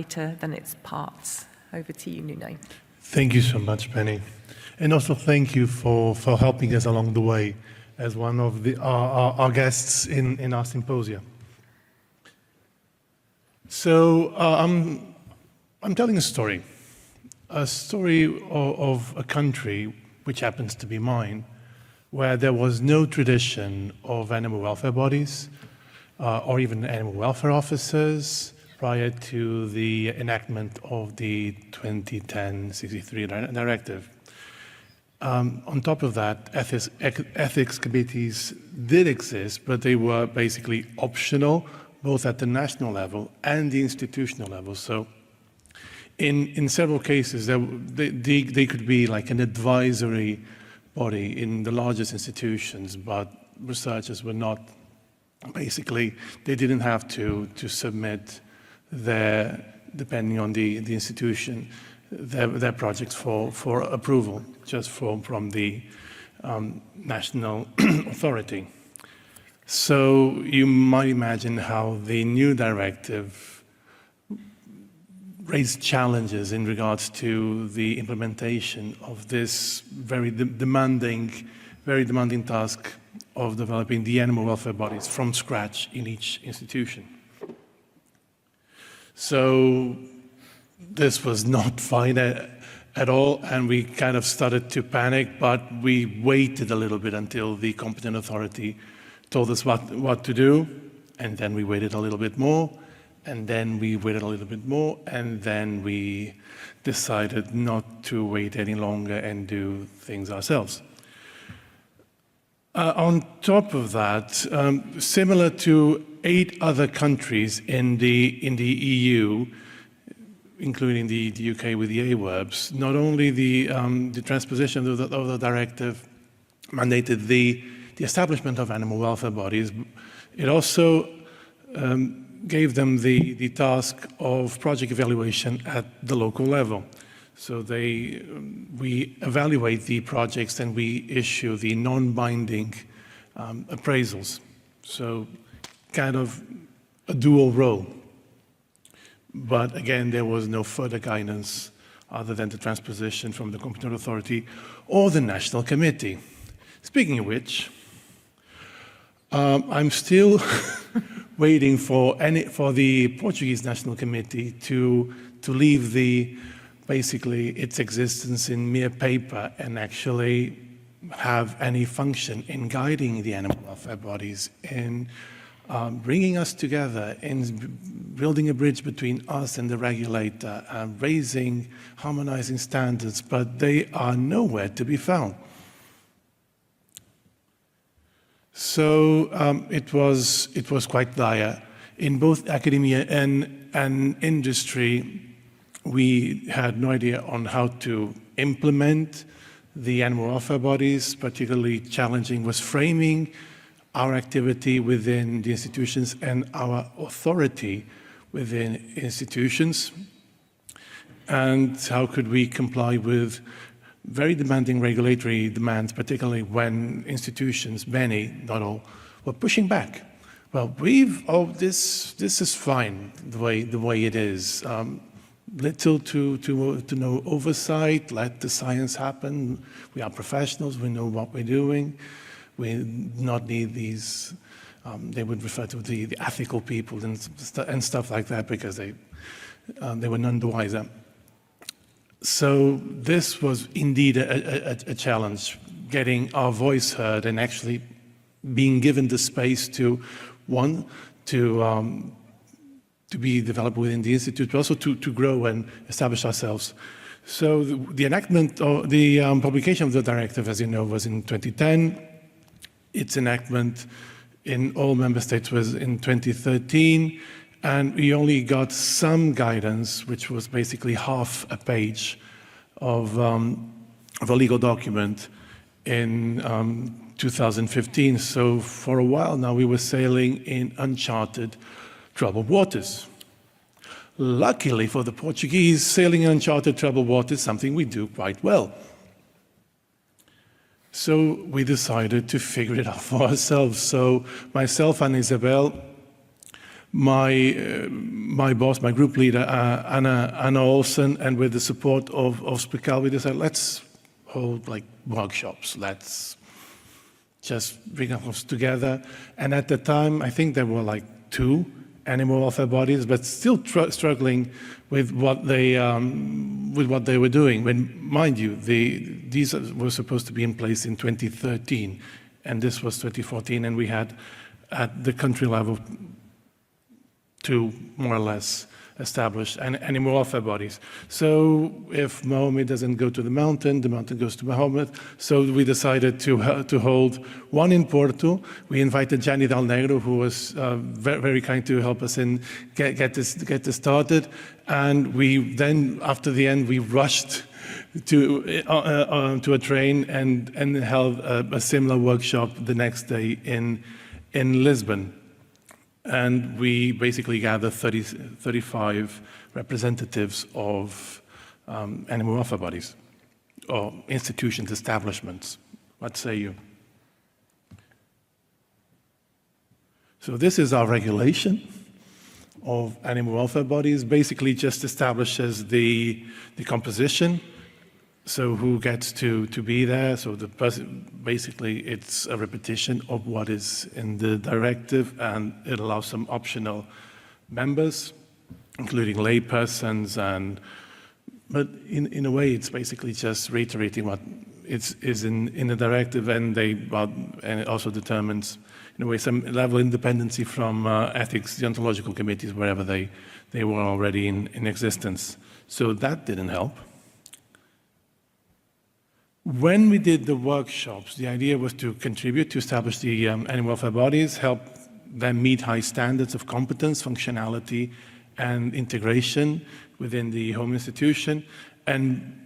greater than its parts. Over to you, Nuno. Thank you so much, Penny. And also thank you for helping us along the way as one of our guests in our symposia. So I'm telling a story of a country which happens to be mine, where there was no tradition of animal welfare bodies or even animal welfare officers prior to the enactment of the 2010-63 directive. On top of that, ethics committees did exist, but they were basically optional, both at the national level and the institutional level. So in several cases, they could be like an advisory body in the largest institutions, but researchers were not, basically, they didn't have to submit their, depending on the institution, their projects for approval, just from the national authority. So you might imagine how the new directive raised challenges in regards to the implementation of this very demanding task of developing the animal welfare bodies from scratch in each institution. So this was not fine at all, and we kind of started to panic, but we waited a little bit until the competent authority told us what to do, and then we waited a little bit more, and then we waited a little bit more, and then we decided not to wait any longer and do things ourselves. On top of that, similar to 8 other countries in the EU, including the UK with the AWERBs, not only the transposition of the directive mandated the establishment of animal welfare bodies, it also gave them the task of project evaluation at the local level. So we evaluate the projects and we issue the non-binding appraisals. So kind of a dual role. But again, there was no further guidance other than the transposition from the competent authority or the national committee. Speaking of which, I'm still waiting for the Portuguese National Committee to leave basically its existence in mere paper and actually have any function in guiding the animal welfare bodies, in bringing us together, in building a bridge between us and the regulator, raising, harmonizing standards, but they are nowhere to be found. So it was quite dire. In both academia and industry, we had no idea on how to implement the animal welfare bodies. Particularly challenging was framing our activity within the institutions and our authority within institutions. And how could we comply with very demanding regulatory demands, particularly when institutions, many, not all, were pushing back. Well, this is fine the way it is. Little to no oversight, let the science happen. We are professionals, we know what we're doing. We do not need these, they would refer to the ethical people and stuff like that because they were none the wiser. So this was indeed a challenge, getting our voice heard and actually being given the space to be developed within the Institute, but also to grow and establish ourselves. So the enactment, or the publication of the directive, as you know, was in 2010. Its enactment in all member states was in 2013, and we only got some guidance, which was basically half a page of a legal document in 2015. So for a while now, we were sailing in uncharted, troubled waters. Luckily for the Portuguese, sailing in uncharted, troubled waters is something we do quite well. So we decided to figure it out for ourselves. So myself and Isabel my boss, my group leader, Anna Olsen, and with the support of Spikal, we decided, let's hold like workshops. Let's just bring us together. And at the time, I think there were like 2 animal welfare bodies, but still struggling with what they were doing. When, mind you, these were supposed to be in place in 2013, and this was 2014, and we had at the country level 2 more or less established animal welfare bodies. So if Mohammed doesn't go to the mountain goes to Mohammed. So we decided to hold one in Porto. We invited Gianni Dal Negro, who was very kind to help us in get this started. And we then, after the end, we rushed to a train and held a similar workshop the next day in Lisbon. And we basically gathered 35 representatives of animal welfare bodies, or institutions, establishments. What say you? So this is our regulation of animal welfare bodies. Basically just establishes the composition, so who gets to be there. So the person, basically it's a repetition of what is in the directive, and it allows some optional members, including lay persons, but in a way it's basically just reiterating what is in the directive, and and it also determines in a way some level of independency from ethics, deontological committees, wherever they were already in existence. So that didn't help. When we did the workshops, the idea was to contribute to establish the animal welfare bodies, help them meet high standards of competence, functionality, and integration within the home institution, and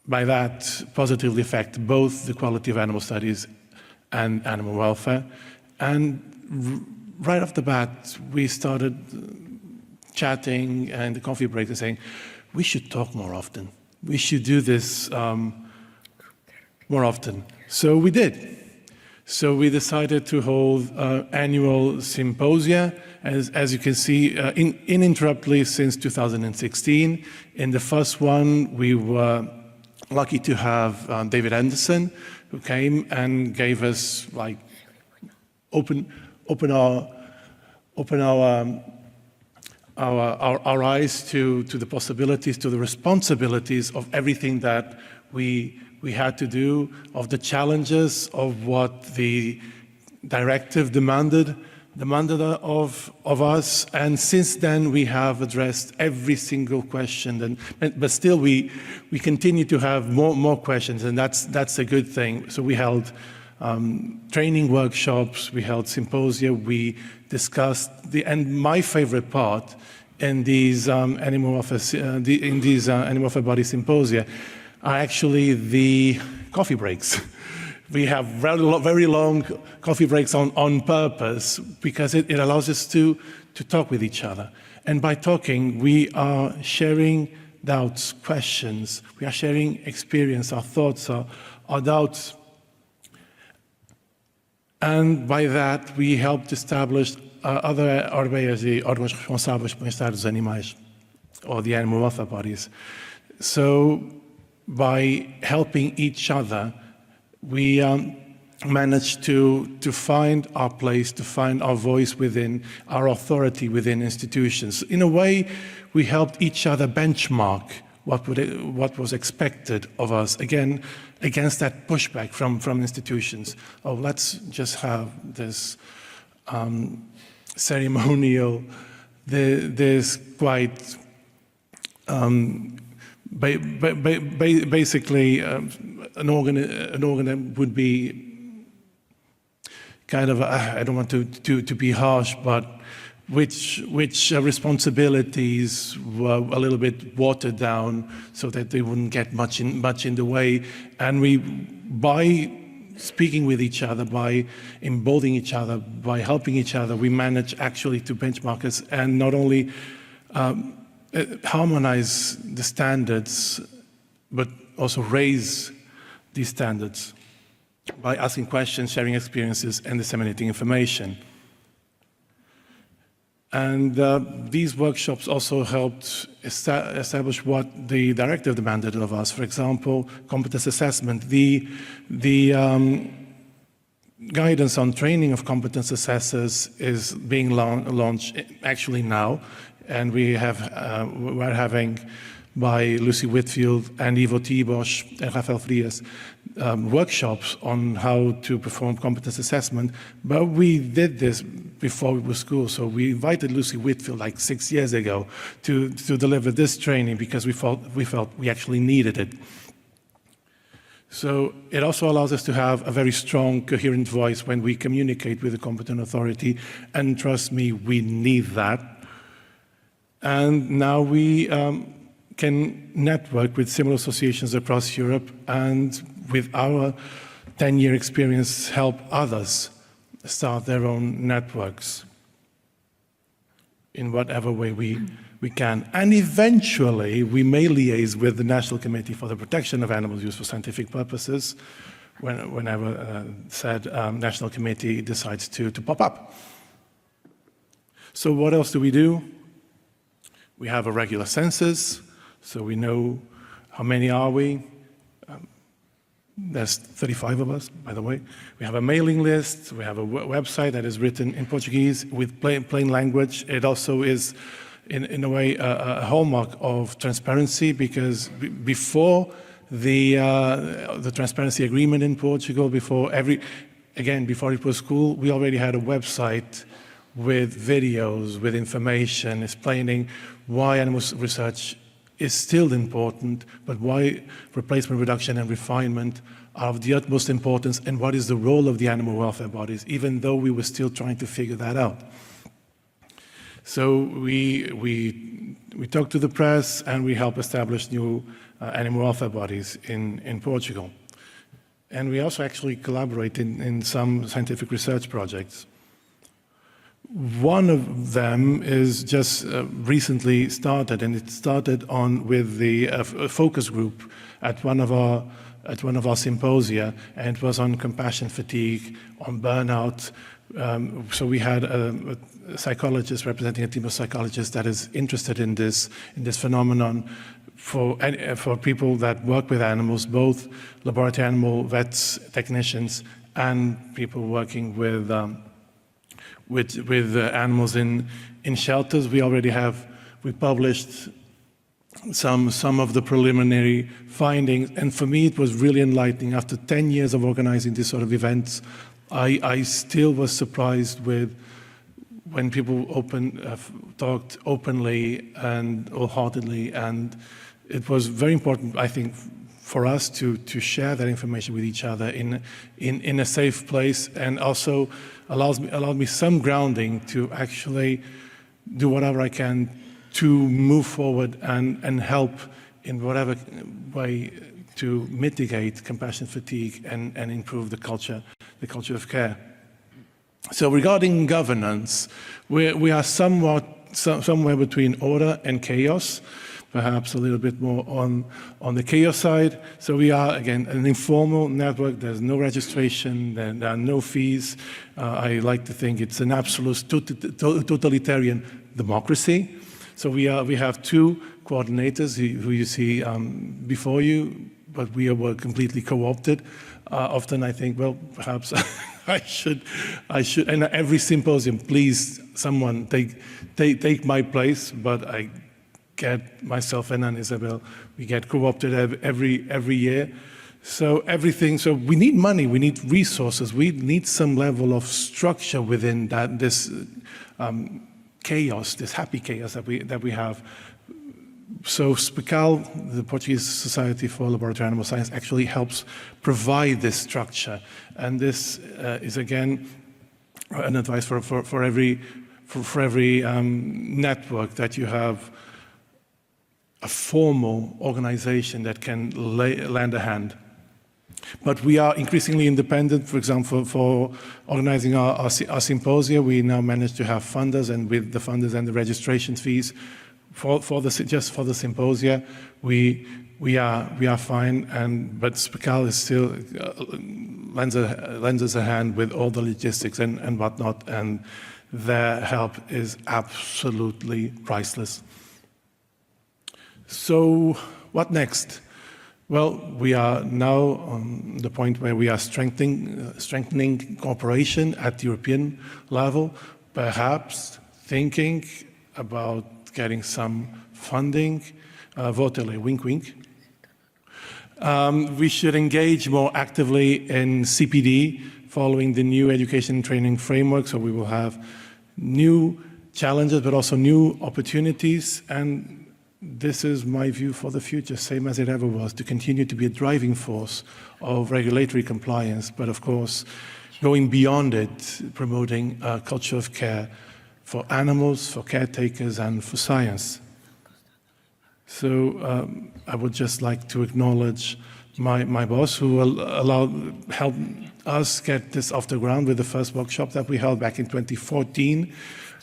by that positively affect both the quality of animal studies and animal welfare. And right off the bat, we started chatting and the coffee breaks and saying, we should talk more often. We should do this more often. So we did. So we decided to hold annual symposia, as you can see, ininterruptedly since 2016. In the first one, we were lucky to have David Anderson, who came and gave us like open our eyes to the possibilities, to the responsibilities of everything that we had to do, of the challenges of what the directive demanded of us. And since then, we have addressed every single question. But still, we continue to have more questions, and that's a good thing. So we held training workshops, we held symposia, we discussed and my favorite part in these animal welfare body symposia are actually the coffee breaks. We have very long coffee breaks on purpose, because it allows us to talk with each other. And by talking, we are sharing doubts, questions, we are sharing experience, our thoughts, our doubts. And by that, we helped establish other RedeORBEAs, the órgãos responsáveis pelo bem-estar dos animais, or the animal welfare bodies. So by helping each other, we managed to find our place, to find our voice within, our authority within institutions. In a way, we helped each other benchmark what was expected of us, again, against that pushback from institutions. Oh, let's just have this ceremonial, this quite basically an organ that would be kind of, I don't want to be harsh, but which responsibilities were a little bit watered down so that they wouldn't get much in the way. And we, by speaking with each other, by emboldening each other, by helping each other, we manage actually to benchmark us and not only harmonize the standards, but also raise these standards by asking questions, sharing experiences, and disseminating information. And these workshops also helped establish what the directive demanded of us. For example, competence assessment. The guidance on training of competence assessors is being launched actually now, and we're having by Lucy Whitfield and Ivo Tibosch and Rafael Frias workshops on how to perform competence assessment. But we did this before we were school, so we invited Lucy Whitfield like 6 years ago to deliver this training because we felt we actually needed it. So it also allows us to have a very strong, coherent voice when we communicate with the competent authority, and trust me, we need that. And now we can network with similar associations across Europe, and with our 10-year experience, help others start their own networks in whatever way we can. And eventually, we may liaise with the National Committee for the Protection of Animals Used for Scientific Purposes whenever said National Committee decides to pop up. So what else do? We have a regular census, so we know how many are we. There's 35 of us, by the way. We have a mailing list. We have a website that is written in Portuguese with plain language. It also is, in a way, a hallmark of transparency, because before the transparency agreement in Portugal, before it was cool, we already had a website with videos, with information explaining why animal research is still important, but why replacement, reduction, and refinement are of the utmost importance, and what is the role of the animal welfare bodies, even though we were still trying to figure that out. So we talk to the press, and we help establish new animal welfare bodies in Portugal. And we also actually collaborate in some scientific research projects. One of them is just recently started, and it started with the focus group at one of our symposia, and it was on compassion fatigue, on burnout. So we had a psychologist representing a team of psychologists that is interested in this phenomenon for people that work with animals, both laboratory animal vets, technicians, and people working with animals in shelters. We published some of the preliminary findings, and for me it was really enlightening. After 10 years of organizing this sort of events, I still was surprised with when people talked openly and wholeheartedly, and it was very important, I think, for us to share that information with each other in a safe place, and also allowed me some grounding to actually do whatever I can to move forward and help in whatever way to mitigate compassion fatigue and improve the culture of care. So regarding governance, we are somewhere between order and chaos, perhaps a little bit more on the chaos side. So we are, again, an informal network. There's no registration, there are no fees. I like to think it's an absolute totalitarian democracy. So we have two coordinators who you see before you, but we were completely co-opted. Often I think, well, perhaps I should, and at every symposium, please, someone take my place, but I get myself and Isabel, we get co-opted every year. So we need money, we need resources, we need some level of structure within this chaos, this happy chaos that we have. So SPECAL, the Portuguese Society for Laboratory Animal Science, actually helps provide this structure. And this is, again, an advice for every network, that you have a formal organization that can lend a hand. But we are increasingly independent. For example, for organizing our symposia, we now manage to have funders, and with the funders and the registration fees just for the symposia, we are fine. But SPECAL is still lends us a hand with all the logistics and whatnot. And Their help is absolutely priceless. So what next? Well, we are now on the point where we are strengthening cooperation at the European level, perhaps thinking about getting some funding, votele, wink wink. We should engage more actively in CPD following the new education and training framework, so we will have new challenges but also new opportunities, and this is my view for the future, same as it ever was, to continue to be a driving force of regulatory compliance, but of course going beyond it, promoting a culture of care for animals, for caretakers, and for science. So I would just like to acknowledge my boss, who helped us get this off the ground with the first workshop that we held back in 2014,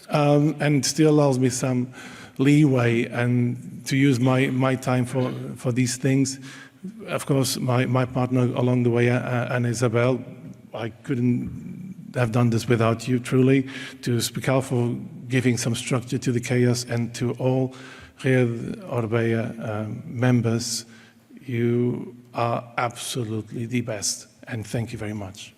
and still allows me some leeway and to use my time for these things. Of course, my partner along the way, and Isabel, I couldn't have done this without you, truly, to speak out for giving some structure to the chaos, and to all RedeORBEA members. You are absolutely the best, and thank you very much.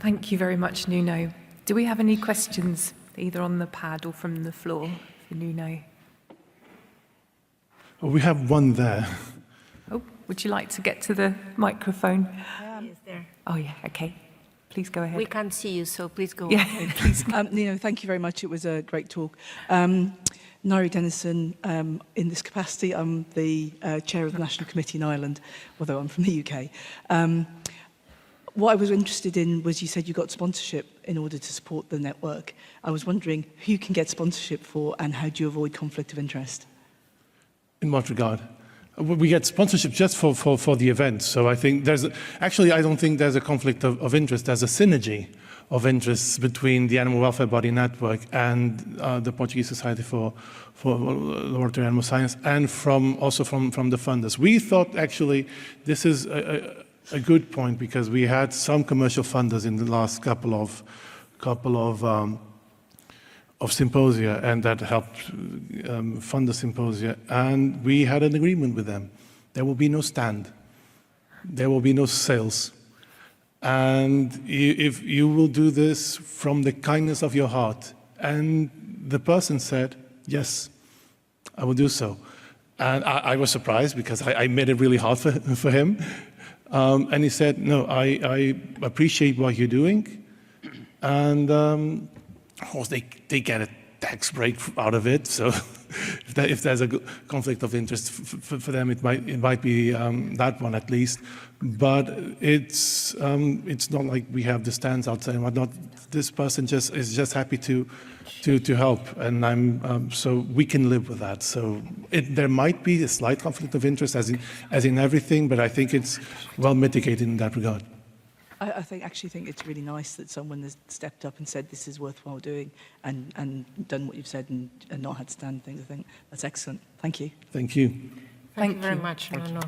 Thank you very much, Nuno. Do we have any questions, either on the pad or from the floor for Nuno? We have one there. Oh, would you like to get to the microphone? Is there? Oh, yeah, okay. Please go ahead. We can't see you, so please go Yeah, ahead. please. Nuno, thank you very much. It was a great talk. Nari Dennison, in this capacity, I'm the chair of the National Committee in Ireland, although I'm from the UK. What I was interested in was, you said you got sponsorship in order to support the network. I was wondering who you can get sponsorship for, and how do you avoid conflict of interest? In what regard? We get sponsorship just for the event. So I think actually, I don't think there's a conflict of interest. There's a synergy of interests between the Animal Welfare Body Network and the Portuguese Society for Laboratory Animal Science, and also from the funders. We thought, actually, this is a good point, because we had some commercial funders in the last couple of symposia, and that helped fund the symposia, and we had an agreement with them. There will be no stand. There will be no sales. And if you will do this from the kindness of your heart. And the person said, yes, I will do so. And I was surprised, because I made it really hard for him. And he said, no, I appreciate what you're doing. And of course, they get a tax break out of it. So if there's a conflict of interest for them, it might be that one at least. But it's not like we have the stands outside and whatnot. This person is just happy to help, and so we can live with that. So there might be a slight conflict of interest, as in everything, but I think it's well mitigated in that regard. I actually think it's really nice that someone has stepped up and said this is worthwhile doing, and done what you've said, and not had to stand things. I think that's excellent. Thank you. Thank you. Thank you very much, Nuno.